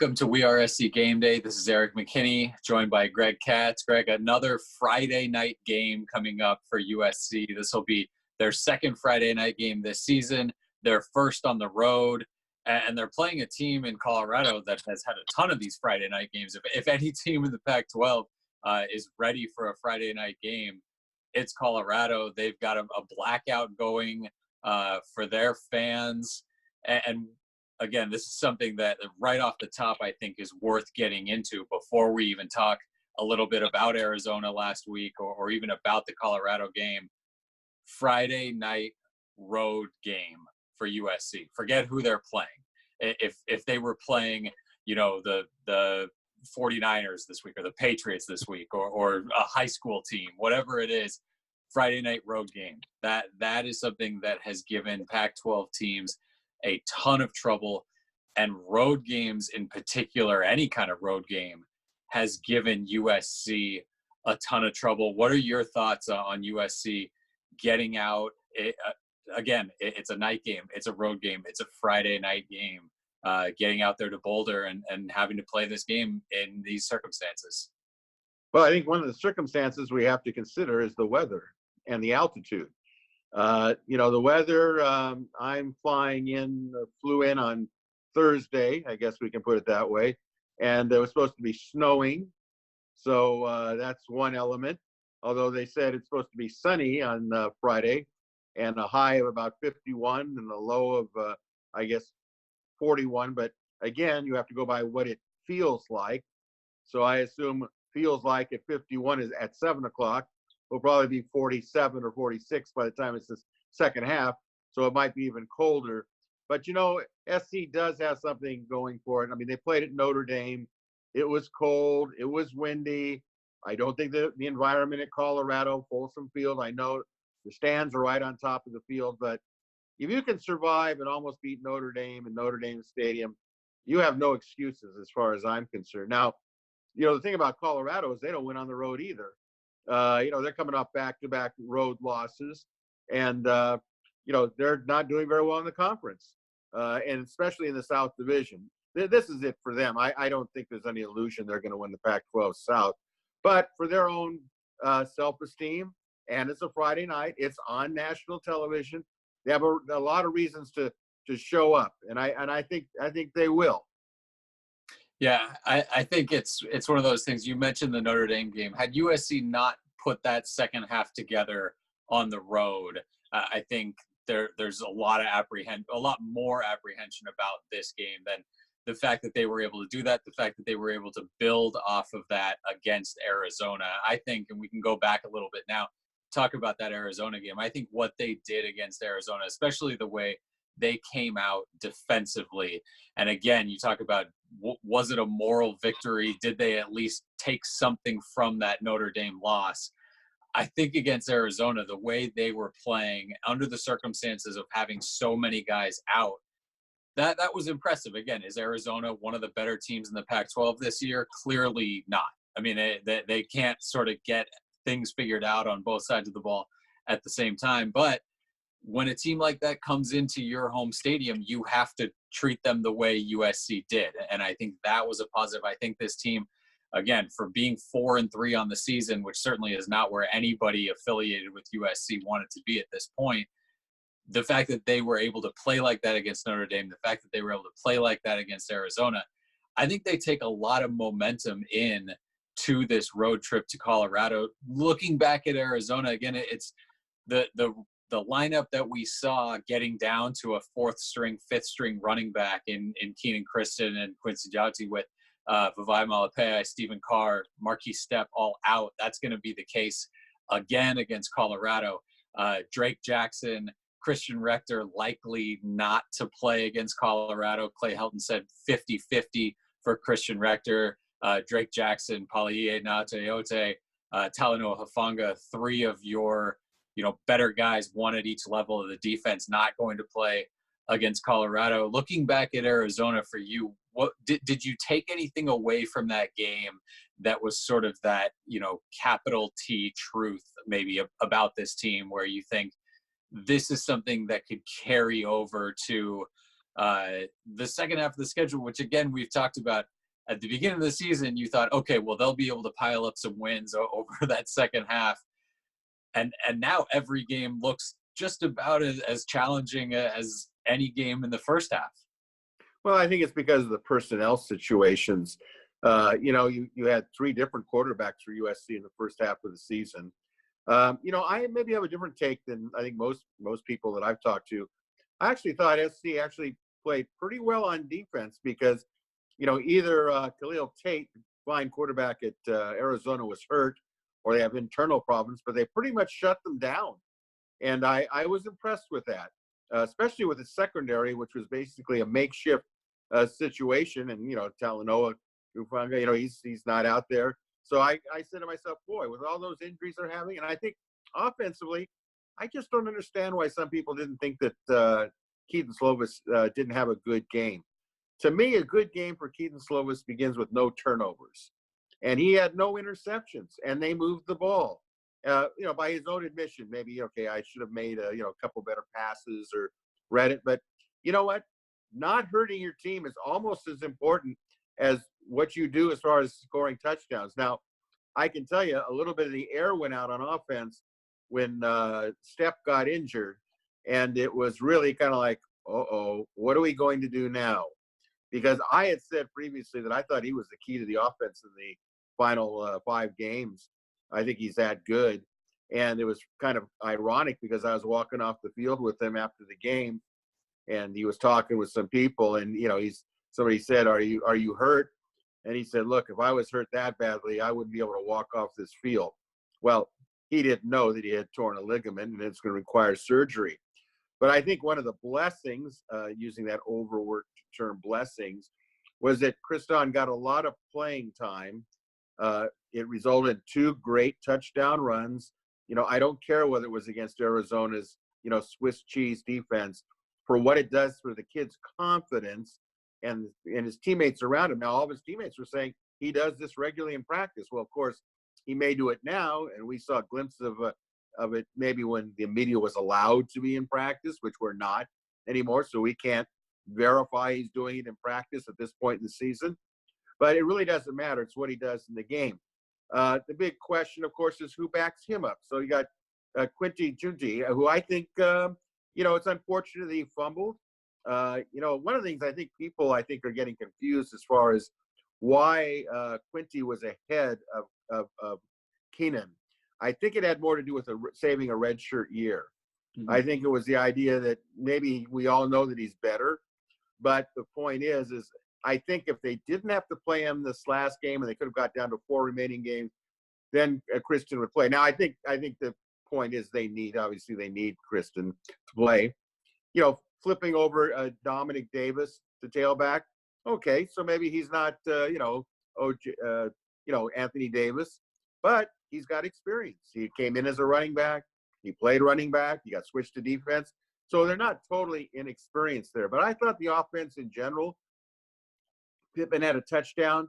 Welcome to WeAreSC Game Day. This is Erik McKinney, joined by Greg Katz. Greg, another Friday night game coming up for USC. This will be their second Friday night game this season. They're first on the road, and they're playing a team in Colorado that has had a ton of these Friday night games. If any team in the Pac-12 is ready for a Friday night game, it's Colorado. They've got a blackout going for their fans. And again, this is something that right off the top, I think is worth getting into before we even talk a little bit about Arizona last week or even about the Colorado game. Friday night road game for USC. Forget who they're playing. If they were playing, the 49ers this week or the Patriots this week or a high school team, whatever it is, Friday night road game. That is something that has given Pac-12 teams a ton of trouble, and road games in particular, any kind of road game, has given USC a ton of trouble. What are your thoughts on USC getting out? It's a night game. It's a road game. It's a Friday night game. Getting out there to Boulder and having to play this game in these circumstances. Well, I think one of the circumstances we have to consider is the weather and the altitude. The weather, I'm flew in on Thursday, I guess we can put it that way. And it was supposed to be snowing. So that's one element. Although they said it's supposed to be sunny on Friday and a high of about 51 and a low of, 41. But again, you have to go by what it feels like. So I assume feels like at 51 is at 7 o'clock. Will probably be 47 or 46 by the time it's the second half. So it might be even colder. But, SC does have something going for it. I mean, they played at Notre Dame. It was cold. It was windy. I don't think the environment at Colorado, Folsom Field, I know the stands are right on top of the field. But if you can survive and almost beat Notre Dame in Notre Dame Stadium, you have no excuses as far as I'm concerned. Now, the thing about Colorado is they don't win on the road either. They're coming off back-to-back road losses, and, they're not doing very well in the conference, and especially in the South Division. This is it for them. I don't think there's any illusion they're going to win the Pac-12 South. But for their own self-esteem, and it's a Friday night, it's on national television, they have a lot of reasons to show up, and I think they will. Yeah, I think it's one of those things. You mentioned the Notre Dame game. Had USC not put that second half together on the road, I think there's a lot more apprehension about this game than the fact that they were able to do that, the fact that they were able to build off of that against Arizona. I think, and we can go back a little bit now, talk about that Arizona game. I think what they did against Arizona, especially the way they came out defensively. And again, you talk about, was it a moral victory? Did they at least take something from that Notre Dame loss? I think against Arizona, the way they were playing under the circumstances of having so many guys out, that was impressive. Again, is Arizona one of the better teams in the Pac-12 this year? Clearly not. I mean, they can't sort of get things figured out on both sides of the ball at the same time. But when a team like that comes into your home stadium, you have to treat them the way USC did. And I think that was a positive. I think this team, again, for being 4-3 on the season, which certainly is not where anybody affiliated with USC wanted to be at this point, the fact that they were able to play like that against Notre Dame, the fact that they were able to play like that against Arizona, I think they take a lot of momentum in to this road trip to Colorado. Looking back at Arizona, again, it's the lineup that we saw getting down to a fourth string, fifth string running back in Keenan Christon and Quincy Jauti with Vavae Malepeai, Stephen Carr, Marquise Stepp all out. That's going to be the case again against Colorado. Drake Jackson, Christian Rector likely not to play against Colorado. Clay Helton said 50-50 for Christian Rector. Drake Jackson, Paulie Nateote, Talanoa Hufanga, three of your better guys, one at each level of the defense, not going to play against Colorado. Looking back at Arizona for you, what did you take anything away from that game that was sort of that, capital T truth maybe about this team where you think this is something that could carry over to The second half of the schedule, which again we've talked about at the beginning of the season, you thought, okay, well they'll be able to pile up some wins over that second half, and now every game looks just about as challenging as any game in the first half. Well, I think it's because of the personnel situations. You had three different quarterbacks for USC in the first half of the season. I maybe have a different take than I think most people that I've talked to. I actually thought SC actually played pretty well on defense because, either Khalil Tate, fine quarterback at Arizona, was hurt, or they have internal problems, but they pretty much shut them down. And I was impressed with that, especially with the secondary, which was basically a makeshift situation. And, Talanoa Ufanga, he's not out there. So I said to myself, boy, with all those injuries they're having, and I think offensively, I just don't understand why some people didn't think that Keaton Slovis didn't have a good game. To me, a good game for Keaton Slovis begins with no turnovers. And he had no interceptions, and they moved the ball. By his own admission, maybe, okay, I should have made a couple better passes or read it. But you know what? Not hurting your team is almost as important as what you do as far as scoring touchdowns. Now, I can tell you a little bit of the air went out on offense when Stepp got injured, and it was really kind of like, what are we going to do now? Because I had said previously that I thought he was the key to the offense in the final 5 games. I think he's that good. And it was kind of ironic because I was walking off the field with him after the game, and he was talking with some people, and somebody said, "Are you hurt?" And he said, "Look, if I was hurt that badly, I wouldn't be able to walk off this field." Well, he didn't know that he had torn a ligament and it's going to require surgery. But I think one of the blessings, using that overworked term blessings, was that Kriston got a lot of playing time. It resulted in 2 great touchdown runs. I don't care whether it was against Arizona's, Swiss cheese defense, for what it does for the kid's confidence and his teammates around him. Now, all of his teammates were saying he does this regularly in practice. Well, of course, he may do it now, and we saw glimpses of it maybe when the media was allowed to be in practice, which we're not anymore, so we can't verify he's doing it in practice at this point in the season. But it really doesn't matter. It's what he does in the game. The big question, of course, is who backs him up. So you got Quinty Junti, who I think, it's unfortunate that he fumbled. One of the things I think people are getting confused as far as why Quinty was ahead of Keenan. I think it had more to do with saving a redshirt year. Mm-hmm. I think it was the idea that maybe we all know that he's better, but the point is I think if they didn't have to play him this last game and they could have got down to 4 remaining games, then Kriston would play. Now, I think the point is they need Kriston to play. Flipping over Dominic Davis to tailback. Okay, so maybe he's not, Anthony Davis, but he's got experience. He came in as a running back. He played running back. He got switched to defense. So they're not totally inexperienced there. But I thought the offense in general, Pittman had a touchdown.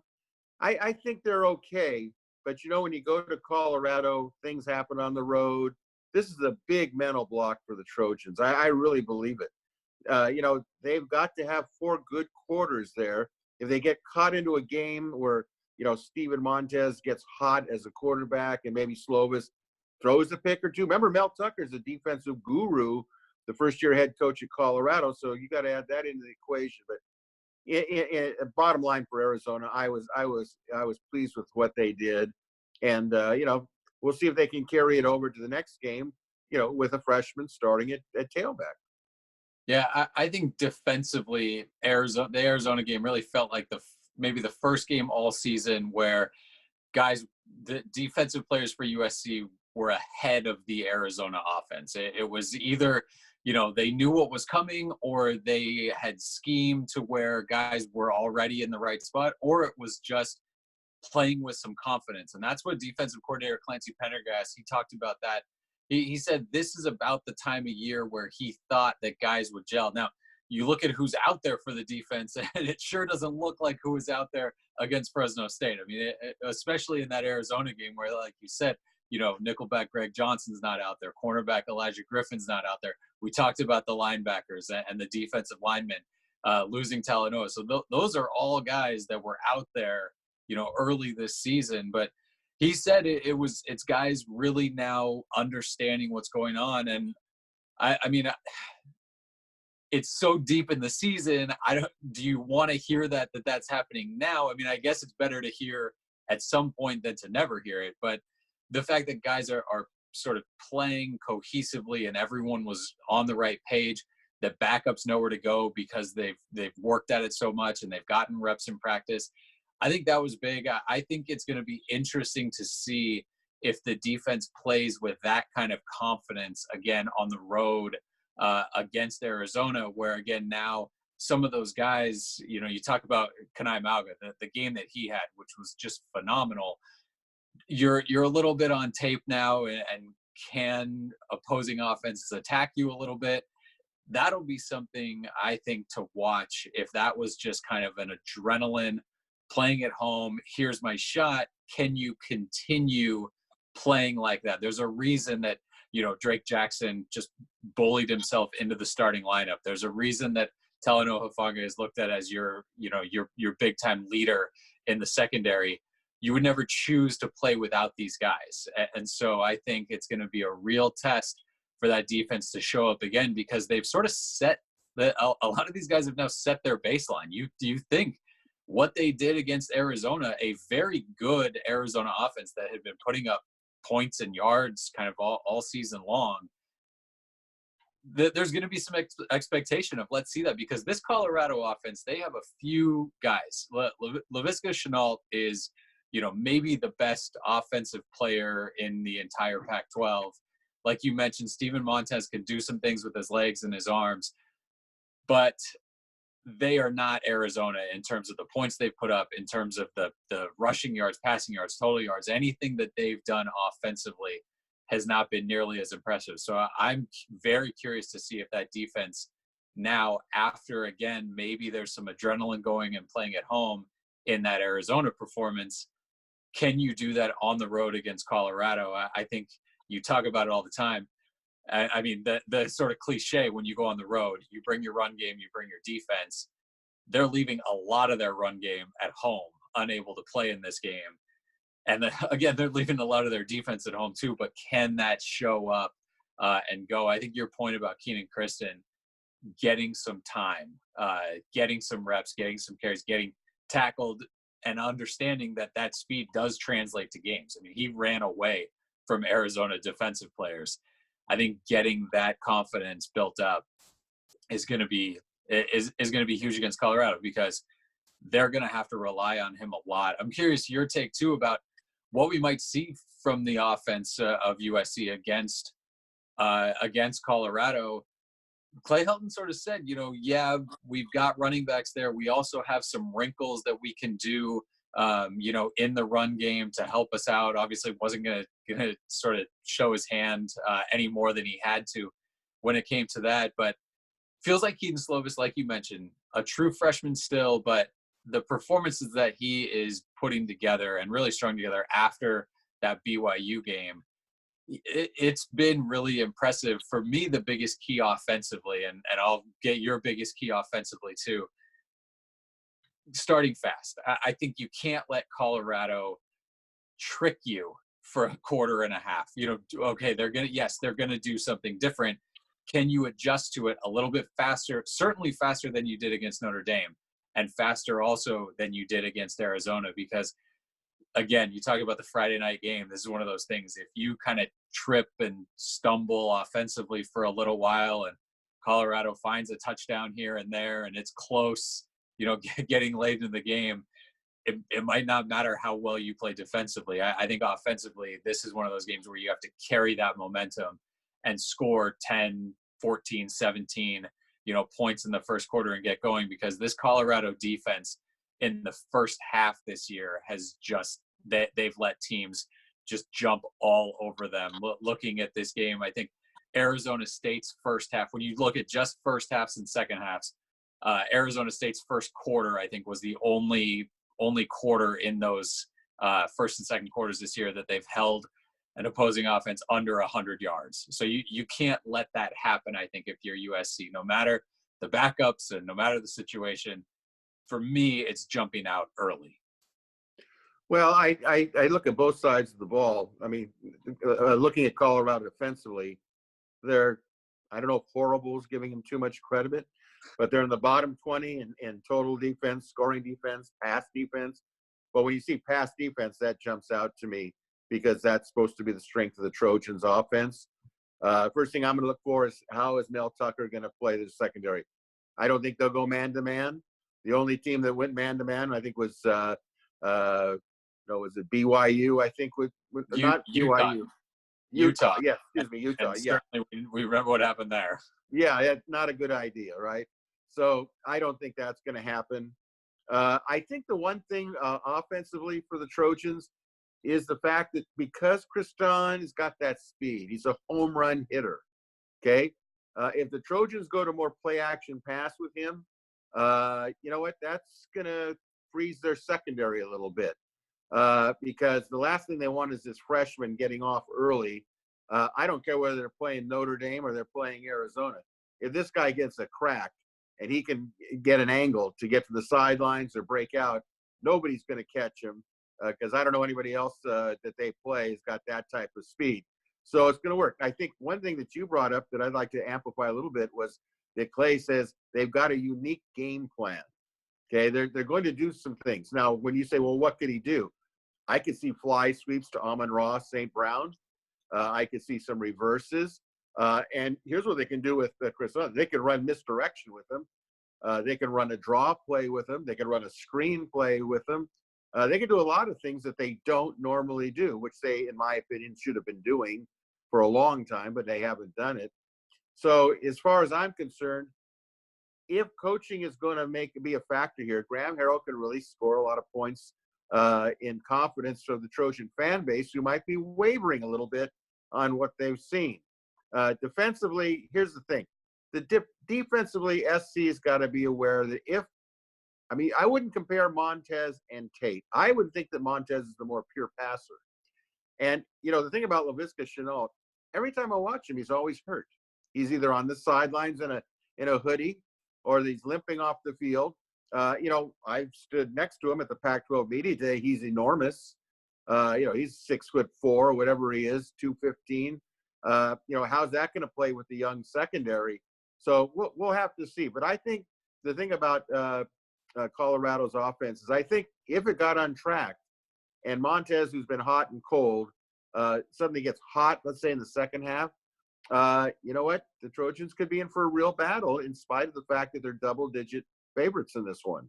I think they're okay. But, when you go to Colorado, things happen on the road. This is a big mental block for the Trojans. I really believe it. They've got to have 4 good quarters there. If they get caught into a game where, Steven Montez gets hot as a quarterback and maybe Slovis throws a pick or 2. Remember, Mel Tucker's a defensive guru, the first-year head coach at Colorado, so you got to add that into the equation. But bottom line for Arizona, I was pleased with what they did, and we'll see if they can carry it over to the next game, with a freshman starting at tailback. Yeah, I think defensively, the Arizona game really felt like maybe the first game all season where the defensive players for USC were ahead of the Arizona offense. It was either, they knew what was coming, or they had schemed to where guys were already in the right spot, or it was just playing with some confidence. And that's what defensive coordinator Clancy Pendergast, he talked about that. He said this is about the time of year where he thought that guys would gel. Now, you look at who's out there for the defense, and it sure doesn't look like who was out there against Fresno State. I mean, especially in that Arizona game where, like you said, nickelback Greg Johnson's not out there. Cornerback Elijah Griffin's not out there. We talked about the linebackers and the defensive linemen. losing Talanoa. So those are all guys that were out there, early this season. But he said it's guys really now understanding what's going on. And I mean, it's so deep in the season. Do you want to hear that's happening now? I mean, I guess it's better to hear at some point than to never hear it. But the fact that guys are sort of playing cohesively and everyone was on the right page, that backups know where to go because they've worked at it so much and they've gotten reps in practice. I think that was big. I think it's going to be interesting to see if the defense plays with that kind of confidence again on the road against Arizona, where again now some of those guys, you talk about Kanai Mauga, the game that he had, which was just phenomenal. You're a little bit on tape now, and can opposing offenses attack you a little bit? That'll be something I think to watch. If that was just kind of an adrenaline playing at home, here's my shot. Can you continue playing like that? There's a reason that Drake Jackson just bullied himself into the starting lineup. There's a reason that Talanoa Hufanga is looked at as your big time leader in the secondary. You would never choose to play without these guys. And so I think it's going to be a real test for that defense to show up again, because they've sort of a lot of these guys have now set their baseline. Do you think what they did against Arizona, a very good Arizona offense that had been putting up points and yards kind of all season long, there's going to be some expectation of let's see that, because this Colorado offense, they have a few guys. Laviska Shenault is, maybe the best offensive player in the entire Pac-12. Like you mentioned, Steven Montez can do some things with his legs and his arms, but they are not Arizona in terms of the points they've put up, in terms of the rushing yards, passing yards, total yards. Anything that they've done offensively has not been nearly as impressive. So I'm very curious to see if that defense now, after, again, maybe there's some adrenaline going and playing at home in that Arizona performance, can you do that on the road against Colorado? I think you talk about it all the time. I mean, the sort of cliche, when you go on the road, you bring your run game, you bring your defense. They're leaving a lot of their run game at home, unable to play in this game. And again, they're leaving a lot of their defense at home too, but can that show up and go? I think your point about Keenan Kristen getting some time, getting some reps, getting some carries, getting tackled, and understanding that speed does translate to games. I mean, he ran away from Arizona defensive players. I think getting that confidence built up is going to be huge against Colorado, because they're going to have to rely on him a lot. I'm curious your take too about what we might see from the offense of USC against Colorado. Clay Helton sort of said, yeah, we've got running backs there. We also have some wrinkles that we can do, in the run game to help us out. Obviously wasn't going to sort of show his hand any more than he had to when it came to that. But feels like Keaton Slovis, like you mentioned, a true freshman still, but the performances that he is putting together and really strung together after that BYU game, it's been really impressive. For me, the biggest key offensively, and I'll get your biggest key offensively too, starting fast. I think you can't let Colorado trick you for a quarter and a half. Okay, they're going to do something different. Can you adjust to it a little bit faster? Certainly faster than you did against Notre Dame, and faster also than you did against Arizona, because again, you talk about the Friday night game. This is one of those things. If you kind of trip and stumble offensively for a little while and Colorado finds a touchdown here and there and it's close, getting late in the game, it might not matter how well you play defensively. I think offensively, this is one of those games where you have to carry that momentum and score 10, 14, 17, points in the first quarter and get going, because this Colorado defense in the first half this year has just, they've let teams just jump all over them. Looking at this game, I think Arizona State's first half, when you look at just first halves and second halves, Arizona State's first quarter, I think, was the only quarter in those first and second quarters this year that they've held an opposing offense under 100 yards. So you can't let that happen, I think, if you're USC. No matter the backups, and no matter the situation, for me, it's jumping out early. Well, I look at both sides of the ball. I mean, looking at Colorado defensively, they're, I don't know if horrible is giving them too much credit, but they're in the bottom 20 in total defense, scoring defense, pass defense. But when you see pass defense, that jumps out to me because that's supposed to be the strength of the Trojans offense. First thing I'm going to look for is how is Mel Tucker going to play the secondary? I don't think they'll go man-to-man. The only team that went man-to-man, I think, was was it BYU? I think not BYU. Utah. Yeah, excuse me, Utah. And yeah, certainly we remember what happened there. Yeah, it's not a good idea, right? So I don't think that's going to happen. I think the one thing offensively for the Trojans is the fact that because Kriston has got that speed, he's a home run hitter. Okay, if the Trojans go to more play action pass with him, you know what? That's going to freeze their secondary a little bit. Because the last thing they want is this freshman getting off early. I don't care whether they're playing Notre Dame or they're playing Arizona. If this guy gets a crack and he can get an angle to get to the sidelines or break out, nobody's going to catch him because I don't know anybody else that they play has got that type of speed. So it's going to work. I think one thing that you brought up that I'd like to amplify a little bit was that Clay says they've got a unique game plan. Okay, they're going to do some things. Now, when you say, well, what could he do? I could see fly sweeps to Amon-Ra, St. Brown. I could see some reverses. And here's what they can do with Chris. They can run misdirection with him. They can run a draw play with him. They can run a screen play with him. They can do a lot of things that they don't normally do, which they, in my opinion, should have been doing for a long time, but they haven't done it. So as far as I'm concerned, if coaching is going to be a factor here, Graham Harrell can really score a lot of points in confidence of the Trojan fan base who might be wavering a little bit on what they've seen. Defensively, here's the thing. Defensively, SC has got to be aware that I wouldn't compare Montez and Tate. I would think that Montez is the more pure passer. And, the thing about Laviska Shenault, every time I watch him, he's always hurt. He's either on the sidelines in a hoodie or he's limping off the field. I stood next to him at the Pac-12 media day. He's enormous. He's 6'4" or whatever he is, 215. How's that going to play with the young secondary? So we'll have to see. But I think the thing about Colorado's offense is I think if it got on track and Montez, who's been hot and cold, suddenly gets hot, let's say in the second half, you know what? The Trojans could be in for a real battle in spite of the fact that they're double-digit favorites in this one.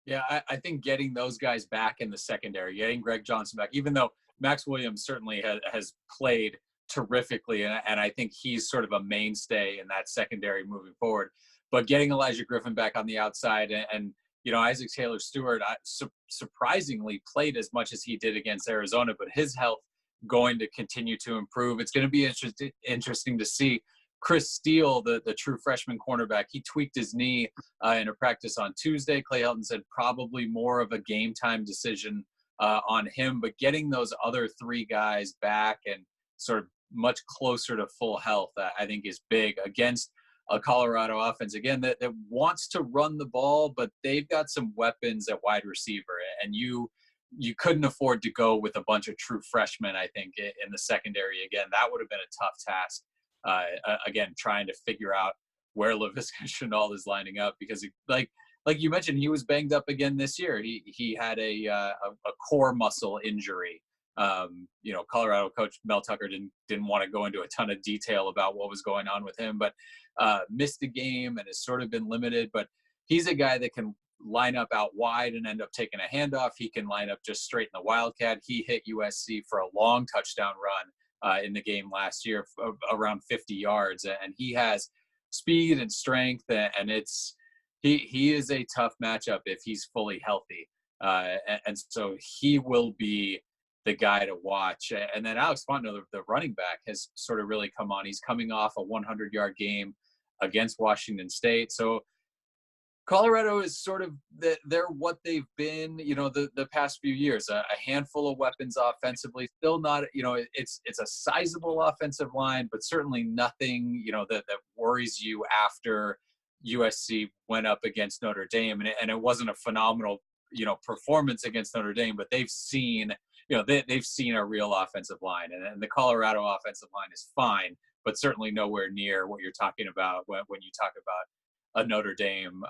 Yeah, I think getting those guys back in the secondary, getting Greg Johnson back, even though Max Williams certainly has played terrifically, and I think he's sort of a mainstay in that secondary moving forward. But getting Elijah Griffin back on the outside and Isaac Taylor Stewart surprisingly played as much as he did against Arizona, but his health going to continue to improve. It's going to be interesting to see. Chris Steele, the true freshman cornerback, he tweaked his knee in a practice on Tuesday. Clay Helton said probably more of a game time decision on him, but getting those other three guys back and sort of much closer to full health, I think is big against a Colorado offense, again, that wants to run the ball, but they've got some weapons at wide receiver, and you couldn't afford to go with a bunch of true freshmen, I think, in the secondary. Again, that would have been a tough task. Again, trying to figure out where Laviska Shenault is lining up because, like you mentioned, he was banged up again this year. He had a core muscle injury. Colorado coach Mel Tucker didn't want to go into a ton of detail about what was going on with him, but missed the game and has sort of been limited. But he's a guy that can line up out wide and end up taking a handoff. He can line up just straight in the Wildcat. He hit USC for a long touchdown run in the game last year, around 50 yards. And he has speed and strength, and he is a tough matchup if he's fully healthy. And so he will be the guy to watch. And then Alex Fontenot, the running back, has sort of really come on. He's coming off a 100-yard game against Washington State. So Colorado is sort of they're what they've been, the past few years. A handful of weapons offensively, still not, it's a sizable offensive line, but certainly nothing, that worries you after, USC went up against Notre Dame, and it wasn't a phenomenal, performance against Notre Dame, but they've seen, they've seen a real offensive line, and the Colorado offensive line is fine, but certainly nowhere near what you're talking about when you talk about a Notre Dame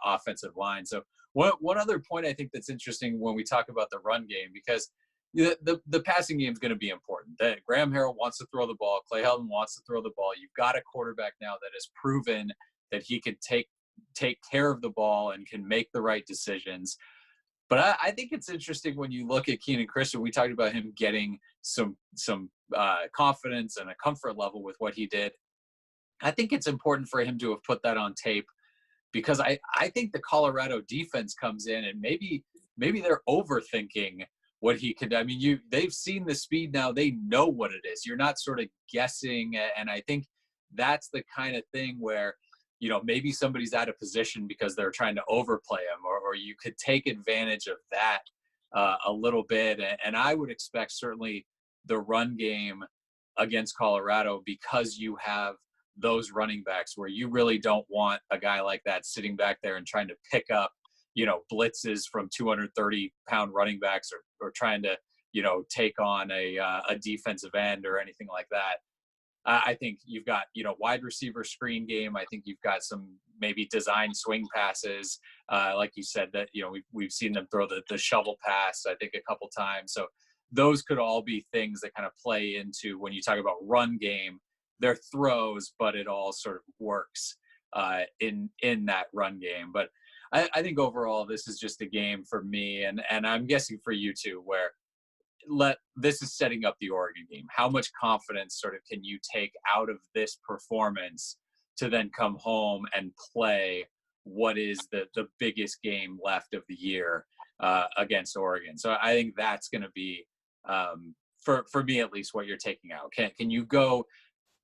offensive line. So one other point I think that's interesting when we talk about the run game, because the passing game is going to be important. That Graham Harrell wants to throw the ball. Clay Helton wants to throw the ball. You've got a quarterback now that has proven that he can take care of the ball and can make the right decisions. But I think it's interesting when you look at Keenan Christian. We talked about him getting some confidence and a comfort level with what he did. I think it's important for him to have put that on tape, because I think the Colorado defense comes in and maybe they're overthinking what he could. I mean, they've seen the speed now. They know what it is. You're not sort of guessing. And I think that's the kind of thing where, maybe somebody's out of position because they're trying to overplay him, or you could take advantage of that a little bit. And I would expect certainly the run game against Colorado, because you have those running backs where you really don't want a guy like that sitting back there and trying to pick up, blitzes from 230-pound running backs, or trying to, take on a defensive end or anything like that. I think you've got, wide receiver screen game. I think you've got some maybe design swing passes. Like you said, that, we've seen them throw the shovel pass, I think, a couple times. So those could all be things that kind of play into when you talk about run game. They're throws, but it all sort of works in that run game. But I think overall, this is just a game for me, and I'm guessing for you too, where this is setting up the Oregon game. How much confidence sort of can you take out of this performance to then come home and play what is the biggest game left of the year against Oregon? So I think that's going to be, for me at least, what you're taking out. Can you go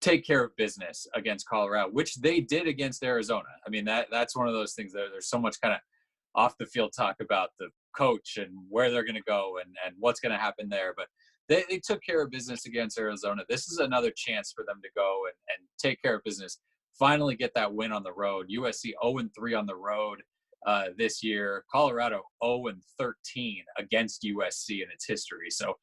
take care of business against Colorado, which they did against Arizona? I mean, that's one of those things that there's so much kind of off the field talk about the coach and where they're going to go and what's going to happen there. But they took care of business against Arizona. This is another chance for them to go and take care of business, finally get that win on the road. USC 0-3 on the road this year. Colorado 0-13 against USC in its history. So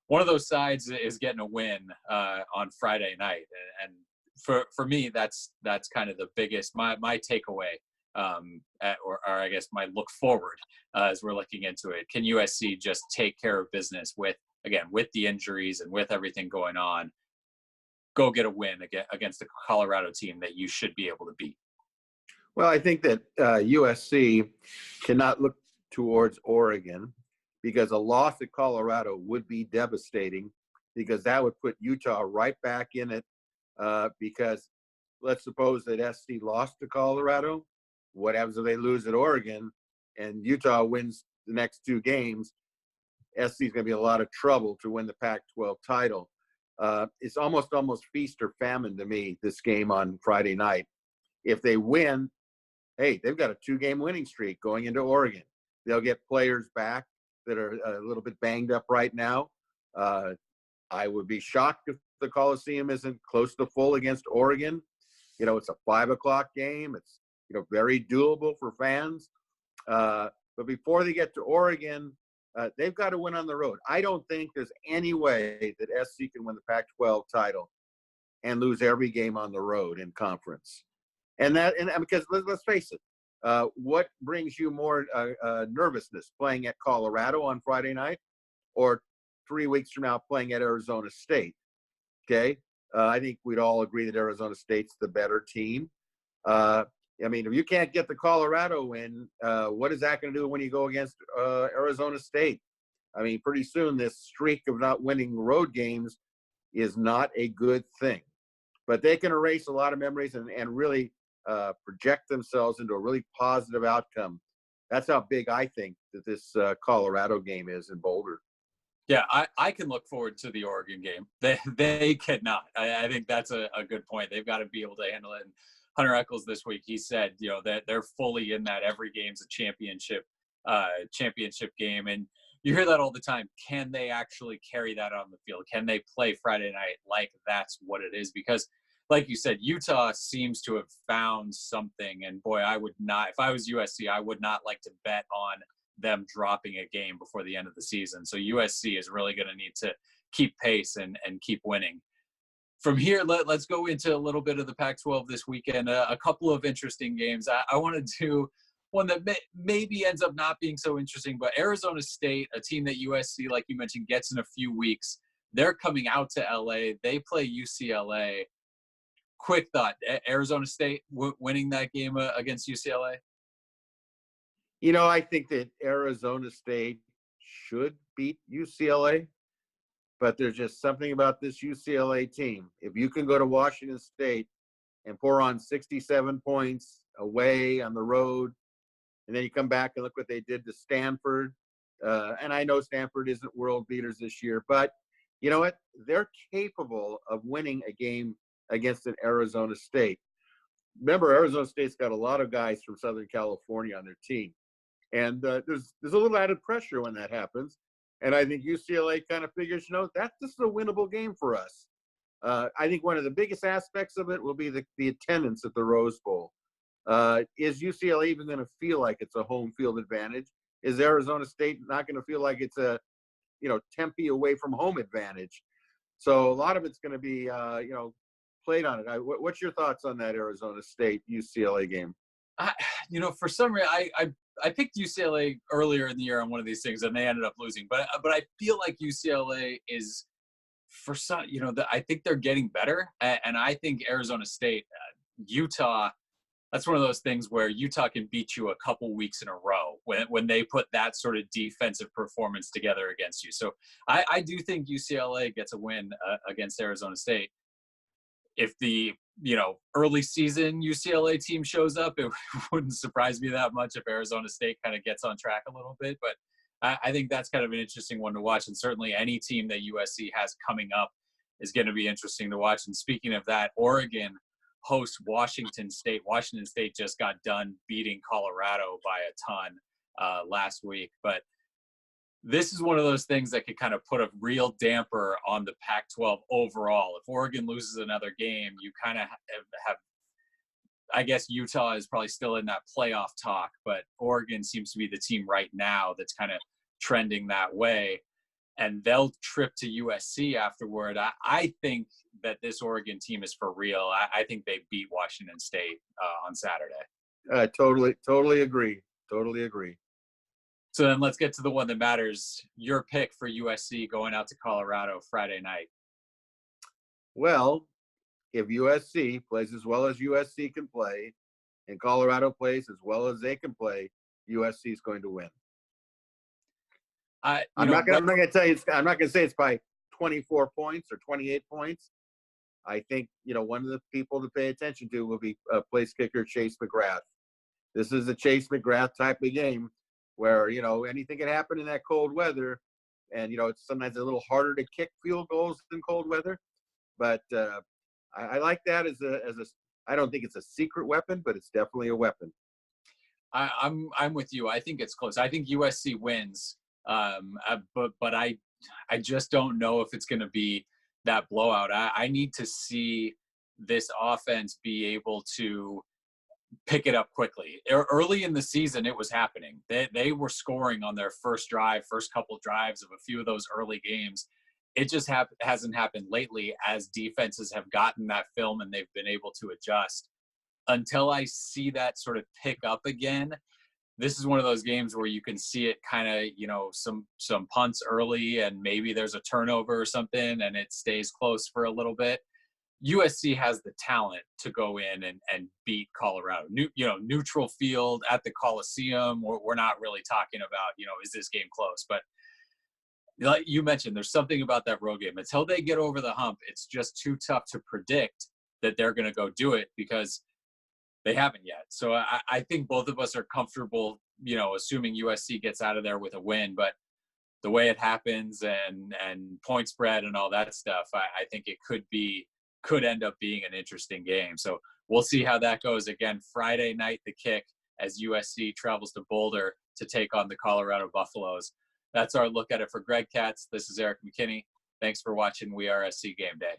one of those sides is getting a win on Friday night. And for me, that's kind of the biggest, my takeaway, or I guess my look forward as we're looking into it. Can USC just take care of business with the injuries and with everything going on, go get a win against the Colorado team that you should be able to beat? Well, I think that USC cannot look towards Oregon, because a loss at Colorado would be devastating, because that would put Utah right back in it. Because let's suppose that SC lost to Colorado. What happens if they lose at Oregon and Utah wins the next two games? SC is going to be in a lot of trouble to win the Pac-12 title. It's almost feast or famine to me, this game on Friday night. If they win, hey, they've got a 2-game winning streak going into Oregon. They'll get players back that are a little bit banged up right now. I would be shocked if the Coliseum isn't close to full against Oregon. It's a 5:00 game. It's, very doable for fans. But before they get to Oregon, they've got to win on the road. I don't think there's any way that SC can win the Pac-12 title and lose every game on the road in conference. And because let's face it, what brings you more nervousness, playing at Colorado on Friday night, or 3 weeks from now playing at Arizona State? Okay, I think we'd all agree that Arizona State's the better team. I mean, if you can't get the Colorado win, what is that going to do when you go against Arizona State? I mean, pretty soon this streak of not winning road games is not a good thing. But they can erase a lot of memories and really project themselves into a really positive outcome. That's how big I think that this Colorado game is in Boulder. Yeah, I can look forward to the Oregon game. They cannot. I think that's a good point. They've got to be able to handle it. And Hunter Echols this week, he said, that they're fully in that every game's a championship game. And you hear that all the time. Can they actually carry that on the field? Can they play Friday night like that's what it is? Because like you said, Utah seems to have found something. And boy, I would not, if I was USC, I would not like to bet on them dropping a game before the end of the season. So USC is really going to need to keep pace and keep winning. From here, let's go into a little bit of the Pac-12 this weekend. A couple of interesting games. I want to do one that maybe ends up not being so interesting, but Arizona State, a team that USC, like you mentioned, gets in a few weeks. They're coming out to LA. They play UCLA. Quick thought, Arizona State winning that game against UCLA? I think that Arizona State should beat UCLA, but there's just something about this UCLA team. If you can go to Washington State and pour on 67 points away on the road, and then you come back and look what they did to Stanford. And I know Stanford isn't world beaters this year, but you know what? They're capable of winning a game against an Arizona State. Remember, Arizona State's got a lot of guys from Southern California on their team. And there's a little added pressure when that happens. And I think UCLA kind of figures, this is a winnable game for us. I think one of the biggest aspects of it will be the attendance at the Rose Bowl. Is UCLA even going to feel like it's a home field advantage? Is Arizona State not going to feel like it's a, Tempe away from home advantage? So a lot of it's going to be, played on it. What's your thoughts on that Arizona State UCLA game? For some reason, I picked UCLA earlier in the year on one of these things, and they ended up losing. But I feel like UCLA is, for some, I think they're getting better, and I think Arizona State, Utah, that's one of those things where Utah can beat you a couple weeks in a row when they put that sort of defensive performance together against you. So I do think UCLA gets a win against Arizona State. If the early season UCLA team shows up, it wouldn't surprise me that much if Arizona State kind of gets on track a little bit. But I think that's kind of an interesting one to watch. And certainly any team that USC has coming up is going to be interesting to watch. And speaking of that, Oregon hosts Washington State. Washington State just got done beating Colorado by a ton last week. But this is one of those things that could kind of put a real damper on the Pac-12 overall. If Oregon loses another game, you kind of have, I guess Utah is probably still in that playoff talk, but Oregon seems to be the team right now that's kind of trending that way. And they'll trip to USC afterward. I think that this Oregon team is for real. I think they beat Washington State on Saturday. Totally agree. Totally agree. So then let's get to the one that matters. Your pick for USC going out to Colorado Friday night. Well, if USC plays as well as USC can play, and Colorado plays as well as they can play, USC is going to win. I'm not going to tell you. I'm not going to say it's by 24 points or 28 points. I think one of the people to pay attention to will be place kicker Chase McGrath. This is a Chase McGrath type of game where anything can happen in that cold weather, and it's sometimes a little harder to kick field goals than cold weather. But I like that as a. I don't think it's a secret weapon, but it's definitely a weapon. I'm with you. I think it's close. I think USC wins, but I just don't know if it's going to be that blowout. I need to see this offense be able to pick it up quickly. Early in the season, it was happening. They were scoring on their first couple drives of a few of those early games. It just hasn't happened lately as defenses have gotten that film and they've been able to adjust. Until I see that sort of pick up again, this is one of those games where you can see it kind of, some punts early and maybe there's a turnover or something and it stays close for a little bit. USC has the talent to go in and beat Colorado. Neutral field at the Coliseum. We're not really talking about, is this game close? But like you mentioned, there's something about that road game. Until they get over the hump, it's just too tough to predict that they're going to go do it because they haven't yet. So I think both of us are comfortable, assuming USC gets out of there with a win. But the way it happens and point spread and all that stuff, I think it could end up being an interesting game. So we'll see how that goes. Again, Friday night, the kick as USC travels to Boulder to take on the Colorado Buffaloes. That's our look at it for Greg Katz. This is Erik McKinney. Thanks for watching WeAreSC Game Day.